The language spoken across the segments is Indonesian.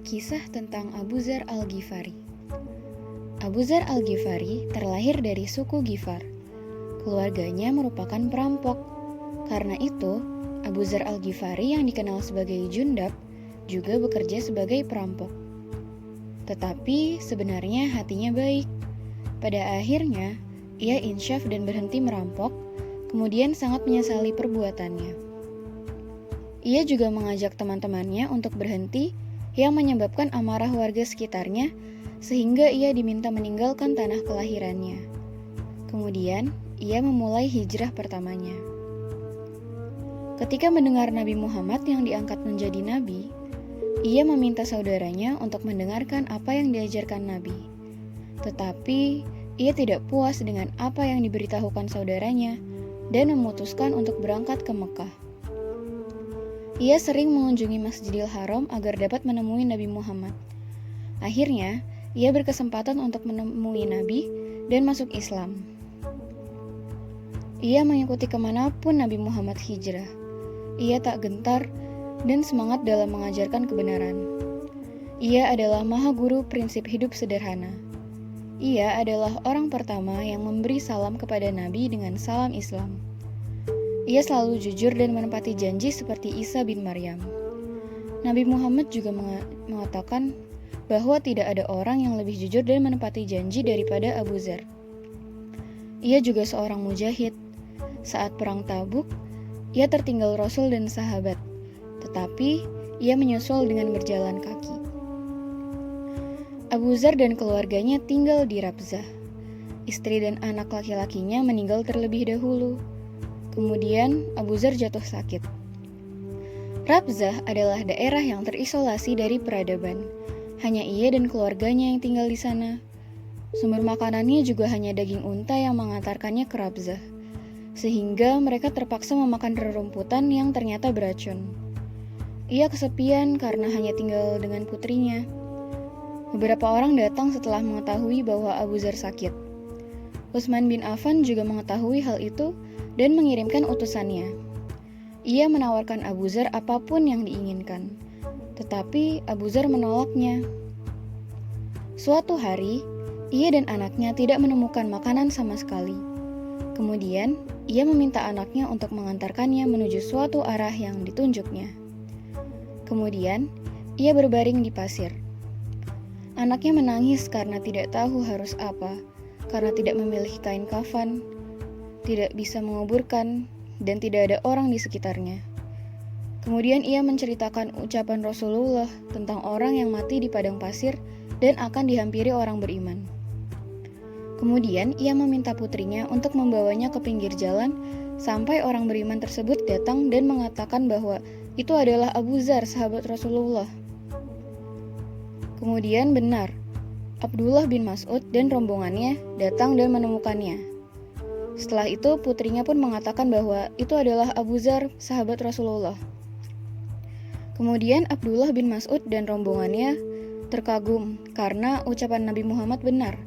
Kisah tentang Abu Dzar Al-Ghifari. Abu Dzar Al-Ghifari terlahir dari suku Ghifar. Keluarganya merupakan perampok. Karena itu, Abu Dzar Al-Ghifari yang dikenal sebagai Jundab juga bekerja sebagai perampok. Tetapi sebenarnya hatinya baik. Pada akhirnya, ia insyaf dan berhenti merampok, kemudian sangat menyesali perbuatannya. Ia juga mengajak teman-temannya untuk berhenti yang menyebabkan amarah warga sekitarnya sehingga ia diminta meninggalkan tanah kelahirannya. Kemudian, ia memulai hijrah pertamanya. Ketika mendengar Nabi Muhammad yang diangkat menjadi nabi, ia meminta saudaranya untuk mendengarkan apa yang diajarkan Nabi. Tetapi, ia tidak puas dengan apa yang diberitahukan saudaranya dan memutuskan untuk berangkat ke Mekah. Ia sering mengunjungi Masjidil Haram agar dapat menemui Nabi Muhammad. Akhirnya, ia berkesempatan untuk menemui Nabi dan masuk Islam. Ia mengikuti kemanapun Nabi Muhammad hijrah. Ia tak gentar dan semangat dalam mengajarkan kebenaran. Ia adalah maha guru prinsip hidup sederhana. Ia adalah orang pertama yang memberi salam kepada Nabi dengan salam Islam. Ia selalu jujur dan menepati janji seperti Isa bin Maryam. Nabi Muhammad juga mengatakan bahwa tidak ada orang yang lebih jujur dan menepati janji daripada Abu Dzar. Ia juga seorang mujahid. Saat perang Tabuk, ia tertinggal Rasul dan sahabat, tetapi ia menyusul dengan berjalan kaki. Abu Dzar dan keluarganya tinggal di Rabzah. Istri dan anak laki-lakinya meninggal terlebih dahulu. Kemudian Abu Dzar jatuh sakit. Rabzah adalah daerah yang terisolasi dari peradaban. Hanya ia dan keluarganya yang tinggal di sana. Sumber makanannya juga hanya daging unta yang mengantarkannya ke Rabzah. Sehingga mereka terpaksa memakan rerumputan yang ternyata beracun. Ia kesepian karena hanya tinggal dengan putrinya. Beberapa orang datang setelah mengetahui bahwa Abu Dzar sakit. Utsman bin Affan juga mengetahui hal itu dan mengirimkan utusannya. Ia menawarkan Abu Dzar apapun yang diinginkan, tetapi Abu Dzar menolaknya. Suatu hari, ia dan anaknya tidak menemukan makanan sama sekali. Kemudian, ia meminta anaknya untuk mengantarkannya menuju suatu arah yang ditunjuknya. Kemudian, ia berbaring di pasir. Anaknya menangis karena tidak tahu harus apa, karena tidak memiliki kain kafan, tidak bisa menguburkan, dan tidak ada orang di sekitarnya. Kemudian ia menceritakan ucapan Rasulullah tentang orang yang mati di padang pasir dan akan dihampiri orang beriman. Kemudian ia meminta putrinya untuk membawanya ke pinggir jalan sampai orang beriman tersebut datang dan mengatakan bahwa itu adalah Abu Dzar, sahabat Rasulullah. Kemudian benar, Abdullah bin Mas'ud dan rombongannya datang dan menemukannya. Setelah itu, putrinya pun mengatakan bahwa itu adalah Abu Dzar, sahabat Rasulullah. Kemudian Abdullah bin Mas'ud dan rombongannya terkagum karena ucapan Nabi Muhammad benar.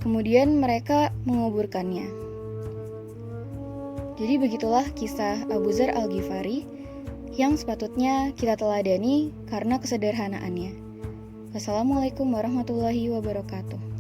Kemudian mereka menguburkannya. Jadi begitulah kisah Abu Dzar Al-Ghifari yang sepatutnya kita teladani karena kesederhanaannya. Wassalamualaikum warahmatullahi wabarakatuh.